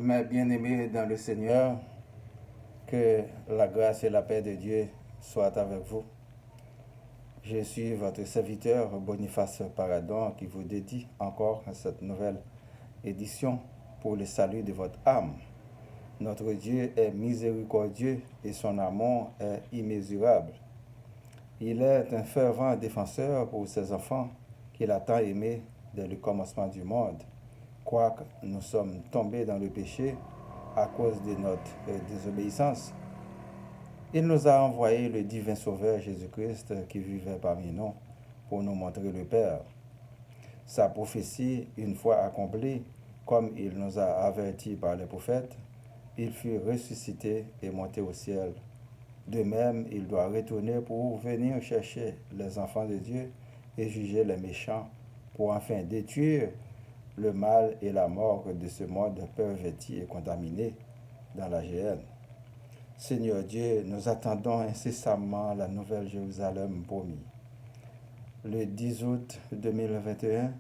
Mes bien-aimés dans le Seigneur, que la grâce et la paix de Dieu soient avec vous. Je suis votre serviteur Boniface Paradon qui vous dédie encore à cette nouvelle édition pour le salut de votre âme. Notre Dieu est miséricordieux et son amour est immesurable. Il est un fervent défenseur pour ses enfants qu'il a tant aimés dès le commencement du monde. Quoique nous sommes tombés dans le péché à cause de notre désobéissance, il nous a envoyé le divin Sauveur Jésus-Christ qui vivait parmi nous pour nous montrer le Père. Sa prophétie, une fois accomplie, comme il nous a avertis par les prophètes, il fut ressuscité et monté au ciel. De même, il doit retourner pour venir chercher les enfants de Dieu et juger les méchants, pour enfin détruire le mal et la mort de ce monde perverti et contaminé dans la géhenne. Seigneur Dieu, nous attendons incessamment la nouvelle Jérusalem promise. Le 10 août 2021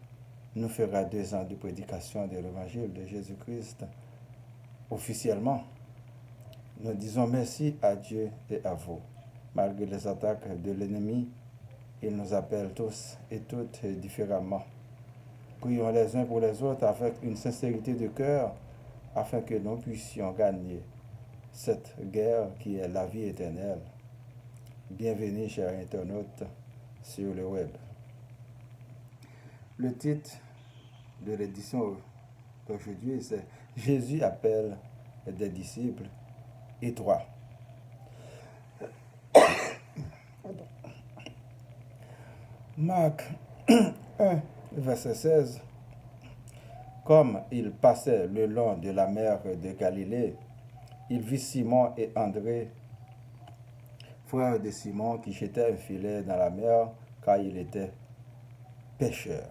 nous fera 2 ans de prédication de l'évangile de Jésus-Christ officiellement. Nous disons merci à Dieu et à vous. Malgré les attaques de l'ennemi, il nous appelle tous et toutes différemment. Prions les uns pour les autres avec une sincérité de cœur afin que nous puissions gagner cette guerre qui est la vie éternelle. Bienvenue, chers internautes, sur le web. Le titre de l'édition d'aujourd'hui, c'est « Jésus appelle des disciples étroits ». Marc 1, verset 16. Comme il passait le long de la mer de Galilée, il vit Simon et André, frères de Simon, qui jetaient un filet dans la mer car il était pêcheur.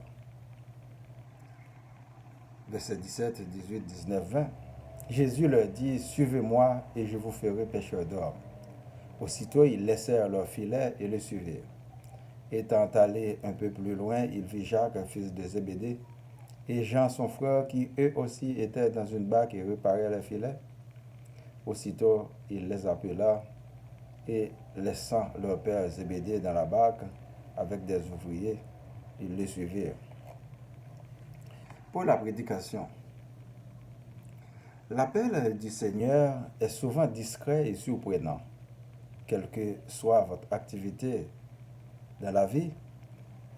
Verset 17, 18, 19, 20. Jésus leur dit, « Suivez-moi et je vous ferai pêcheurs d'hommes. » Aussitôt, ils laissèrent leur filet et le suivirent. Étant allé un peu plus loin, il vit Jacques, fils de Zébédée, et Jean, son frère, qui eux aussi étaient dans une barque et réparaient les filets. Aussitôt, il les appela et, laissant leur père Zébédée dans la barque avec des ouvriers, ils le suivirent. Pour la prédication, l'appel du Seigneur est souvent discret et surprenant. Quelle que soit votre activité dans la vie,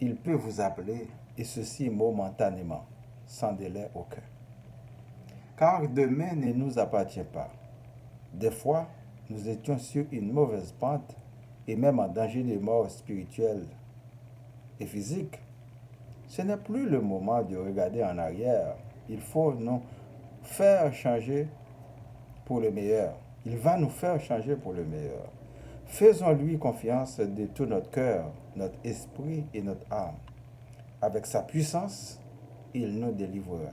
il peut vous appeler, et ceci momentanément, sans délai aucun. Car demain ne nous appartient pas. Des fois, nous étions sur une mauvaise pente et même en danger de mort spirituelle et physique. Ce n'est plus le moment de regarder en arrière. Il faut nous faire changer pour le meilleur. Il va nous faire changer pour le meilleur. Faisons-lui confiance de tout notre cœur, notre esprit et notre âme. Avec sa puissance, il nous délivrera.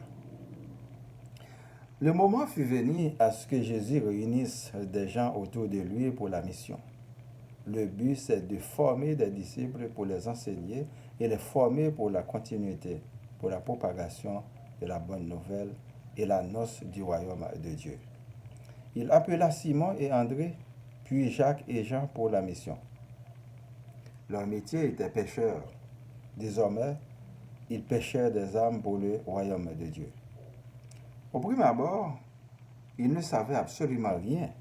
Le moment fut venu à ce que Jésus réunisse des gens autour de lui pour la mission. Le but, c'est de former des disciples pour les enseigner et les former pour la continuité, pour la propagation de la bonne nouvelle et la noce du royaume de Dieu. Il appela Simon et André, puis Jacques et Jean pour la mission. Leur métier était pêcheur. Désormais, ils pêchaient des âmes pour le royaume de Dieu. Au premier abord, ils ne savaient absolument rien,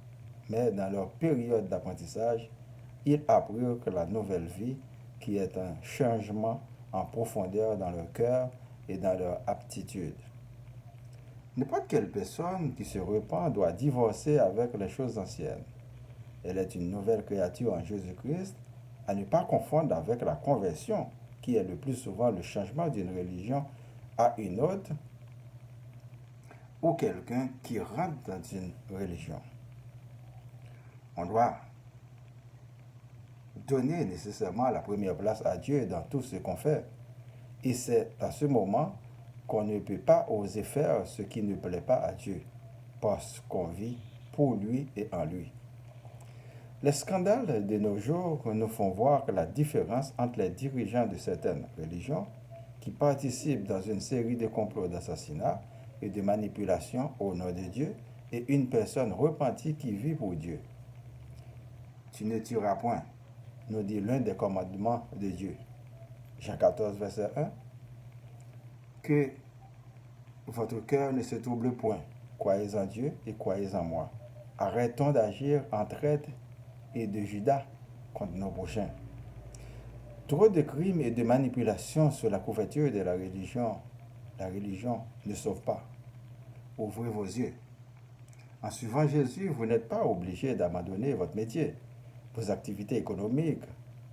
mais dans leur période d'apprentissage, ils apprirent que la nouvelle vie, qui est un changement en profondeur dans leur cœur et dans leur aptitude. N'importe quelle personne qui se repent doit divorcer avec les choses anciennes. Elle est une nouvelle créature en Jésus-Christ, à ne pas confondre avec la conversion, qui est le plus souvent le changement d'une religion à une autre, ou quelqu'un qui rentre dans une religion. On doit donner nécessairement la première place à Dieu dans tout ce qu'on fait. Et c'est à ce moment qu'on ne peut pas oser faire ce qui ne plaît pas à Dieu, parce qu'on vit pour lui et en lui. Les scandales de nos jours nous font voir la différence entre les dirigeants de certaines religions qui participent dans une série de complots d'assassinat et de manipulation au nom de Dieu et une personne repentie qui vit pour Dieu. Tu ne tueras point, nous dit l'un des commandements de Dieu. Jean 14, verset 1. Que votre cœur ne se trouble point. Croyez en Dieu et croyez en moi. Arrêtons d'agir en traite et de Judas contre nos prochains. Trop de crimes et de manipulations sous la couverture de la religion ne sauve pas. Ouvrez vos yeux. En suivant Jésus, vous n'êtes pas obligé d'abandonner votre métier, vos activités économiques.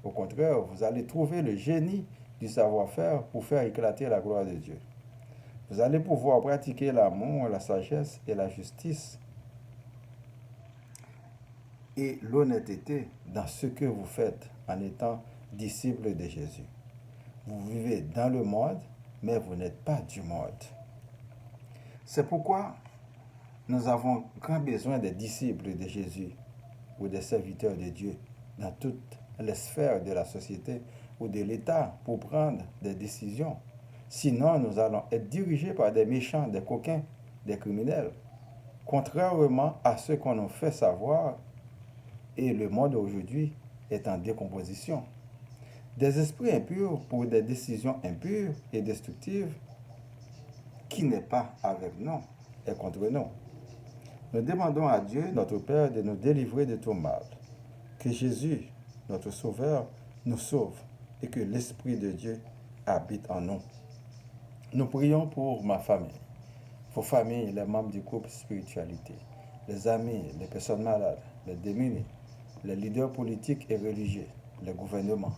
Au contraire, vous allez trouver le génie du savoir-faire pour faire éclater la gloire de Dieu. Vous allez pouvoir pratiquer l'amour, la sagesse et la justice et l'honnêteté dans ce que vous faites en étant disciple de Jésus. Vous vivez dans le monde, mais vous n'êtes pas du monde. C'est pourquoi nous avons grand besoin des disciples de Jésus ou des serviteurs de Dieu dans toutes les sphères de la société ou de l'État pour prendre des décisions. Sinon, nous allons être dirigés par des méchants, des coquins, des criminels. Contrairement à ce qu'on nous fait savoir, et le monde aujourd'hui est en décomposition. Des esprits impurs pour des décisions impures et destructives qui n'est pas avec nous et contre nous. Nous demandons à Dieu, notre Père, de nous délivrer de tout mal. Que Jésus, notre Sauveur, nous sauve et que l'Esprit de Dieu habite en nous. Nous prions pour ma famille, vos familles, les membres du groupe spiritualité, les amis, les personnes malades, les démunis, les leaders politiques et religieux, les gouvernements,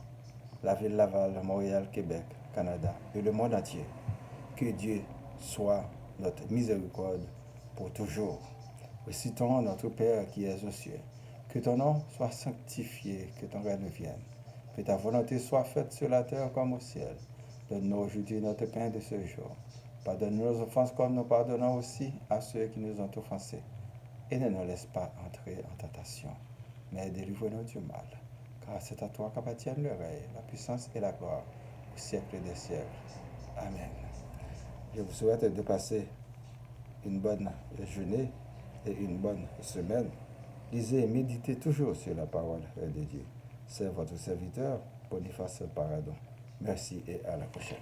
la ville Laval, Montréal, Québec, Canada et le monde entier. Que Dieu soit notre miséricorde pour toujours. Récitons notre Père qui es aux cieux. Que ton nom soit sanctifié, que ton règne vienne. Que ta volonté soit faite sur la terre comme au ciel. Donne-nous aujourd'hui notre pain de ce jour. Pardonne-nous nos offenses comme nous pardonnons aussi à ceux qui nous ont offensés. Et ne nous laisse pas entrer en tentation, mais délivre-nous du mal. Car c'est à toi qu'appartiennent le règne, la puissance et la gloire au siècle des siècles. Amen. Je vous souhaite de passer une bonne journée et une bonne semaine. Lisez et méditez toujours sur la parole de Dieu. C'est votre serviteur, Boniface Paradon. Merci et à la prochaine.